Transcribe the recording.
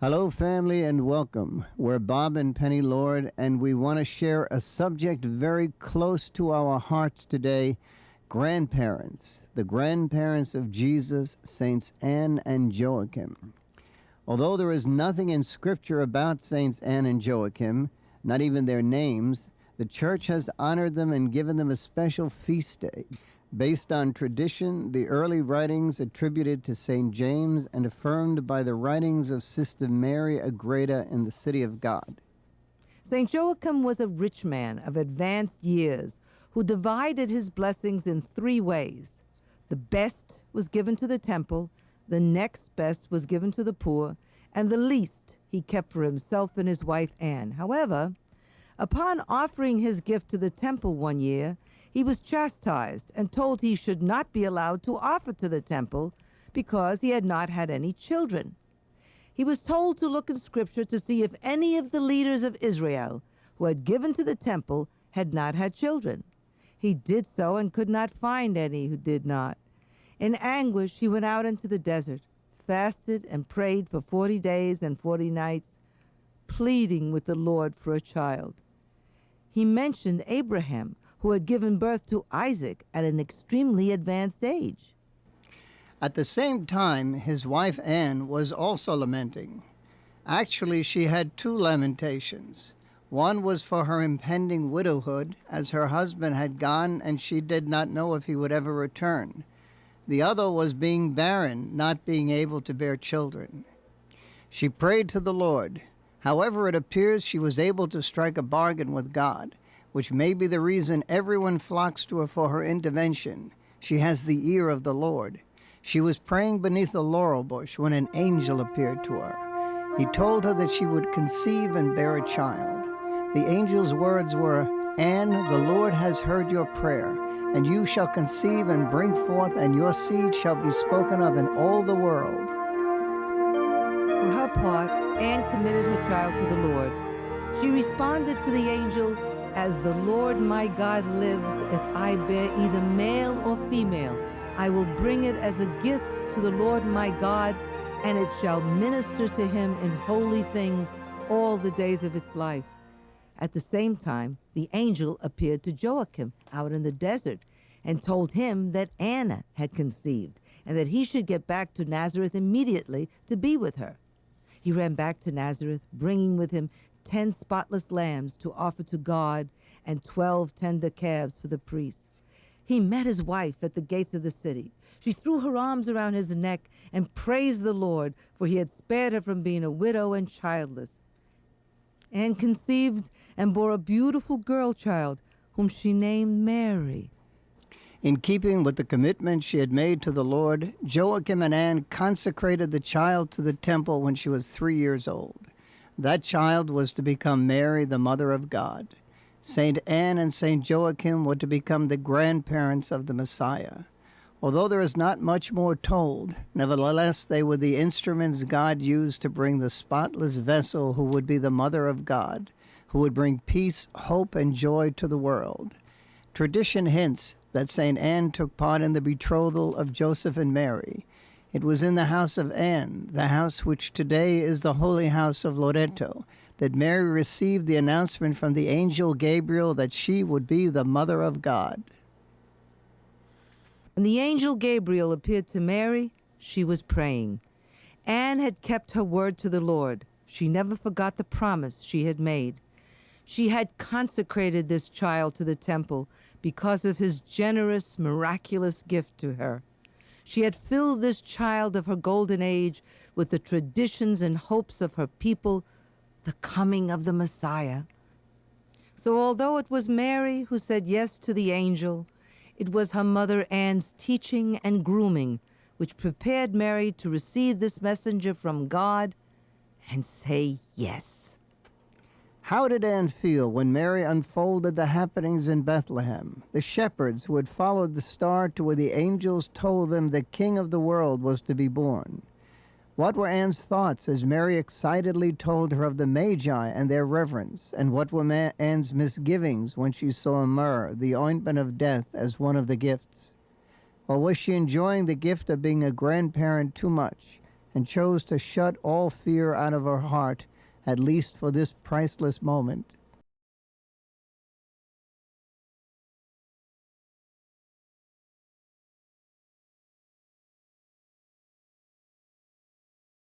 Hello, family, and welcome. We're Bob and Penny Lord, and we want to share a subject very close to our hearts today, grandparents, the grandparents of Jesus, Saints Anne and Joachim. Although there is nothing in Scripture about Saints Anne and Joachim, not even their names, the Church has honored them and given them a special feast day. Based on tradition, the early writings attributed to St. James and affirmed by the writings of Sister Mary Agreda in the City of God. St. Joachim was a rich man of advanced years who divided his blessings in 3 ways. The best was given to the temple, the next best was given to the poor, and the least he kept for himself and his wife Anne. However, upon offering his gift to the temple one year, he was chastised and told he should not be allowed to offer to the temple because he had not had any children. He was told to look in Scripture to see if any of the leaders of Israel who had given to the temple had not had children. He did so and could not find any who did not. In anguish, he went out into the desert, fasted and prayed for 40 days and 40 nights, pleading with the Lord for a child. He mentioned Abraham, who had given birth to Isaac at an extremely advanced age. At the same time, his wife Anne was also lamenting. Actually, she had 2 lamentations. One was for her impending widowhood, as her husband had gone and she did not know if he would ever return. The other was being barren, not being able to bear children. She prayed to the Lord. However, it appears she was able to strike a bargain with God, which may be the reason everyone flocks to her for her intervention. She has the ear of the Lord. She was praying beneath a laurel bush when an angel appeared to her. He told her that she would conceive and bear a child. The angel's words were, "Anne, the Lord has heard your prayer, and you shall conceive and bring forth, and your seed shall be spoken of in all the world." For her part, Anne committed her child to the Lord. She responded to the angel, "As the Lord my God lives, if I bear either male or female, I will bring it as a gift to the Lord my God, and it shall minister to him in holy things all the days of its life." At the same time, the angel appeared to Joachim out in the desert and told him that Anna had conceived and that he should get back to Nazareth immediately to be with her. He ran back to Nazareth, bringing with him 10 spotless lambs to offer to God and 12 tender calves for the priests. He met his wife at the gates of the city. She threw her arms around his neck and praised the Lord, for he had spared her from being a widow and childless. Anne conceived and bore a beautiful girl child, whom she named Mary. In keeping with the commitment she had made to the Lord, Joachim and Anne consecrated the child to the temple when she was 3 years old. That child was to become Mary, the Mother of God. St. Anne and St. Joachim were to become the grandparents of the Messiah. Although there is not much more told, nevertheless they were the instruments God used to bring the spotless vessel who would be the Mother of God, who would bring peace, hope, and joy to the world. Tradition hints that St. Anne took part in the betrothal of Joseph and Mary. It was in the house of Anne, the house which today is the Holy House of Loreto, that Mary received the announcement from the angel Gabriel that she would be the Mother of God. When the angel Gabriel appeared to Mary, she was praying. Anne had kept her word to the Lord. She never forgot the promise she had made. She had consecrated this child to the temple because of his generous, miraculous gift to her. She had filled this child of her golden age with the traditions and hopes of her people, the coming of the Messiah. So although it was Mary who said yes to the angel, it was her mother Anne's teaching and grooming which prepared Mary to receive this messenger from God and say yes. How did Anne feel when Mary unfolded the happenings in Bethlehem? The shepherds who had followed the star to where the angels told them the King of the world was to be born. What were Anne's thoughts as Mary excitedly told her of the Magi and their reverence? And what were Anne's misgivings when she saw myrrh, the ointment of death, as one of the gifts? Or was she enjoying the gift of being a grandparent too much and chose to shut all fear out of her heart, at least for this priceless moment.